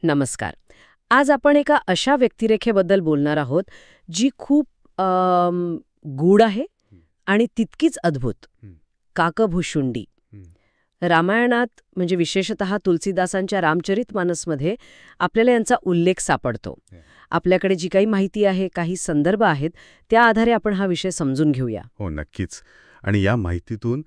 नमस्कार. आज आपण एका अशा व्यक्तिरेखेबद्दल बोलणार आहोत जी खूप गूढ आहे आणि तितकीच अद्भुत. काकभूषुंडी. रामायणात म्हणजे विशेषतः तुलसीदासांच्या रामचरितमानसमध्ये आपल्याला यांचा उल्लेख सापडतो. आपल्याकडे जी काही माहिती आहे, काही संदर्भ आहेत, त्या आधारे आपण हा विषय समजून घेऊया. हो, नक्कीच. आणि या माहितीतून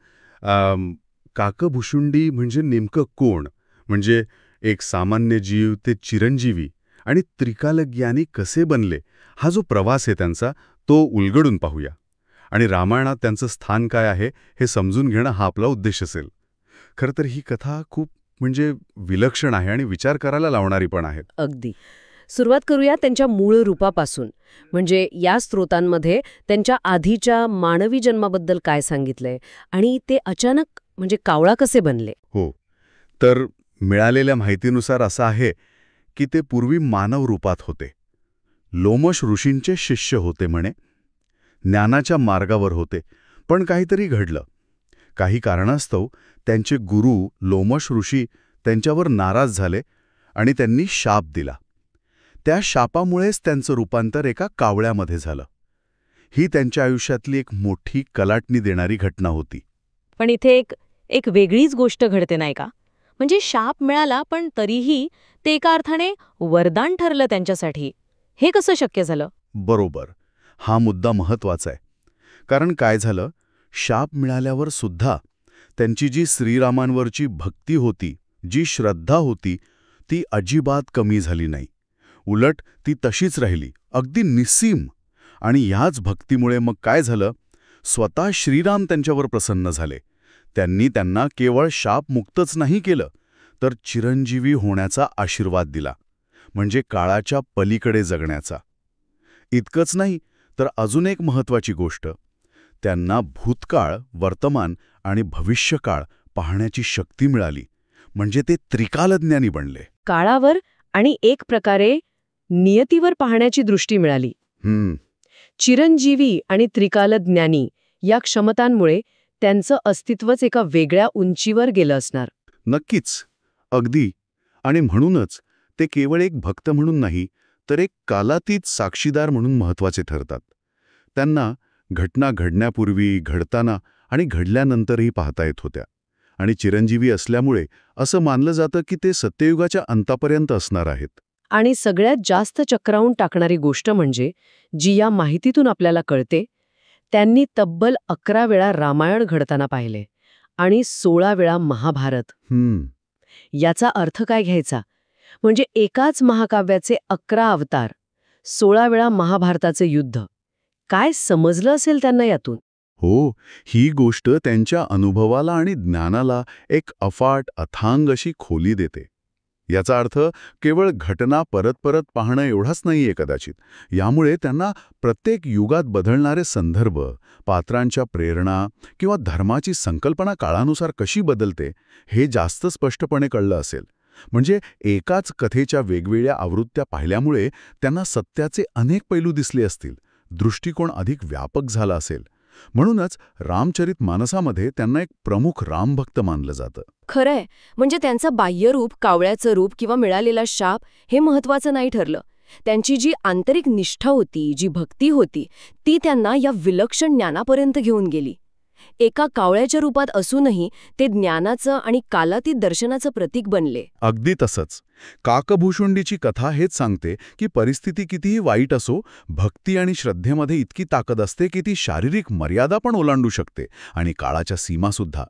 काकभूषुंडी म्हणजे नेमकं कोण, म्हणजे एक सामान्य जीव ते चिरंजीवी आणि त्रिकालज्ञानी कसे बनले, हा जो प्रवास आहे त्यांचा तो उलगडून पाहूया. आणि रामायणात त्यांचं स्थान काय आहे हे समजून घेणं हा आपला उद्देश असेल. खरं तर ही कथा खूप म्हणजे विलक्षण आहे आणि विचार करायला लावणारी पण आहे. अगदी. सुरुवात करूया त्यांच्या मूळ रूपापासून. म्हणजे या स्रोतांमध्ये त्यांच्या आधीच्या मानवी जन्माबद्दल काय सांगितलंय आणि ते अचानक म्हणजे कावळा कसे बनले. हो, तर मिळालेल्या माहितीनुसार असं आहे की ते पूर्वी मानव रूपात होते. लोमश ऋषींचे शिष्य होते म्हणे. ज्ञानाच्या मार्गावर होते. पण काहीतरी घडलं. काही कारणास्तव त्यांचे गुरु लोमश ऋषी त्यांच्यावर नाराज झाले आणि त्यांनी शाप दिला. त्या शापामुळेच त्यांचं रूपांतर एका कावळ्यामध्ये झालं. ही त्यांच्या आयुष्यातली एक मोठी कलाटणी देणारी घटना होती. पण इथे एक वेगळीच गोष्ट घडते नाही का? म्हणजे शाप मिळाला पण तरीही ते एका अर्थाने वरदान ठरलं त्यांच्यासाठी. हे कसं शक्य झालं? बरोबर. हा मुद्दा महत्वाचा आहे. कारण काय झालं, शाप मिळाल्यावर सुद्धा त्यांची जी श्रीरामांवरची भक्ती होती, जी श्रद्धा होती, ती अजिबात कमी झाली नाही. उलट ती तशीच राहिली, अगदी निस्सीम. आणि ह्याच भक्तीमुळे मग काय झालं, स्वतः श्रीराम त्यांच्यावर प्रसन्न झाले. त्यांनी त्यांना केवळ शापमुक्तच नाही केलं, तर चिरंजीवी होण्याचा आशीर्वाद दिला, म्हणजे काळाच्या पलीकडे जगण्याचा. इतकंच नाही, तर अजून एक महत्त्वाची गोष्ट, त्यांना भूतकाळ, वर्तमान आणि भविष्यकाळ पाहण्याची शक्ती मिळाली. म्हणजे ते त्रिकालज्ञानी बनले. काळावर आणि एक प्रकारे नियतीवर पाहण्याची दृष्टी मिळाली. चिरंजीवी आणि त्रिकालज्ञानी या क्षमतांमुळे त्यांचं अस्तित्वच एका वेगळ्या उंचीवर गेलं असणार. नक्कीच. अगदी. आणि म्हणूनच ते केवळ एक भक्त म्हणून नाही, तर एक कालातीत साक्षीदार म्हणून महत्त्वाचे ठरतात. त्यांना घटना घडण्यापूर्वी, घडताना आणि घडल्यानंतरही पाहता येत होत्या. आणि चिरंजीवी असल्यामुळे असं मानलं जातं की ते सत्ययुगाच्या अंतापर्यंत असणार आहेत. आणि सगळ्यात जास्त चक्रावून टाकणारी गोष्ट म्हणजे, जी या माहितीतून आपल्याला कळते, त्यांनी तब्बल 11 वेळा रामायण घडताना पाहिले आणि 16 वेळा महाभारत. याचा अर्थ काय घ्यायचा? म्हणजे एकाच महाकाव्याचे 11 अवतार, 16 वेळा महाभारताचे युद्ध. काय समजलं असेल त्यांना यातून? हो, ही गोष्ट त्यांच्या अनुभवाला आणि ज्ञानाला एक अफाट, अथांग अशी खोली देते. याचा अर्थ केवळ घटना परत परत पाहणं एवढाच नाहीये कदाचित. यामुळे त्यांना प्रत्येक युगात बदलणारे संदर्भ, पात्रांच्या प्रेरणा किंवा धर्माची संकल्पना काळानुसार कशी बदलते हे जास्त स्पष्टपणे कळलं असेल. म्हणजे एकाच कथेच्या वेगवेगळ्या आवृत्त्या पाहिल्यामुळे त्यांना सत्याचे अनेक पैलू दिसले असतील, दृष्टिकोन अधिक व्यापक झाला असेल. म्हणूनच रामचरितमानसामध्ये त्यांना एक प्रमुख रामभक्त मानलं जातं. खरंय. म्हणजे त्यांचं बाह्यरूप, कावळ्याचं रूप किंवा मिळालेला शाप हे महत्वाचं नाही ठरलं. त्यांची जी आंतरिक निष्ठा होती, जी भक्ती होती, ती त्यांना या विलक्षण ज्ञानापर्यंत घेऊन गेली. एका कावळ्याच्या रूपात असूनही ते ज्ञानाचं आणि कालातीत दर्शनाचं प्रतीक बनले. अगदी तसंच. काकभूषुंडीची कथा हेच सांगते की परिस्थिती कितीही वाईट असो, भक्ती आणि श्रद्धेमध्ये इतकी ताकद असते की ती शारीरिक मर्यादा पण ओलांडू शकते आणि काळाच्या सीमासुद्धा.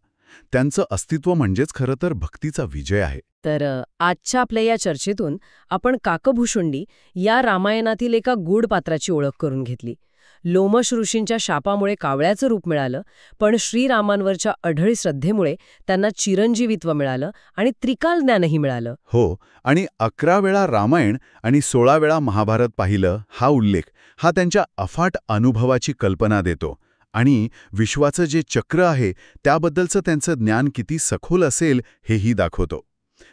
त्यांचं अस्तित्व म्हणजेच खरं तर भक्तीचा विजय आहे. तर आजच्या आपल्या या चर्चेतून आपण काकभूषुंडी या रामायणातील एका गूढ पात्राची ओळख करून घेतली. लोमश ऋषींच्या शापामुळे कावळ्याचं रूप मिळालं, पण श्रीरामांवरच्या अढळ श्रद्धेमुळे त्यांना चिरंजीवित्व मिळालं आणि त्रिकाल ज्ञानही मिळालं. हो, आणि 11 वेळा रामायण आणि 16 वेळा महाभारत पाहिलं हा उल्लेख हा त्यांच्या अफाट अनुभवाची कल्पना देतो. आणि विश्वाचं जे चक्र आहे त्याबद्दलचं त्यांचं ज्ञान किती सखोल असेल हेही दाखवतो.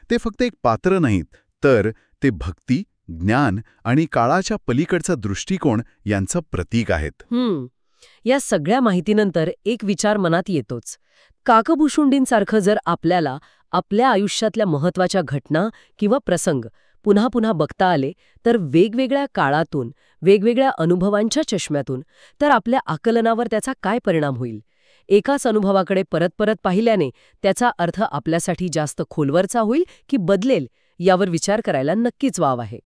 ते फक्त एक पात्र नाहीत, तर ते भक्ती, ज्ञान आणि काळाच्या पलीकडचा दृष्टिकोन यांचं प्रतीक आहेत. या सगळ्या माहितीनंतर एक विचार मनात येतोच. काकभूषुंडींसारखं जर आपल्याला आपल्या आयुष्यातल्या महत्त्वाच्या घटना किंवा प्रसंग पुन्हा पुन्हा बघता आले तर वेगवेगळ्या काळातून, वेगवेगळ्या अनुभवांच्या चष्म्यातून, तर आपल्या आकलनावर त्याचा काय परिणाम होईल? एकाच अनुभवाकडे परत परत पाहिल्याने त्याचा अर्थ आपल्यासाठी जास्त खोलवरचा होईल की बदलेल, यावर विचार करायला नक्कीच वाव आहे.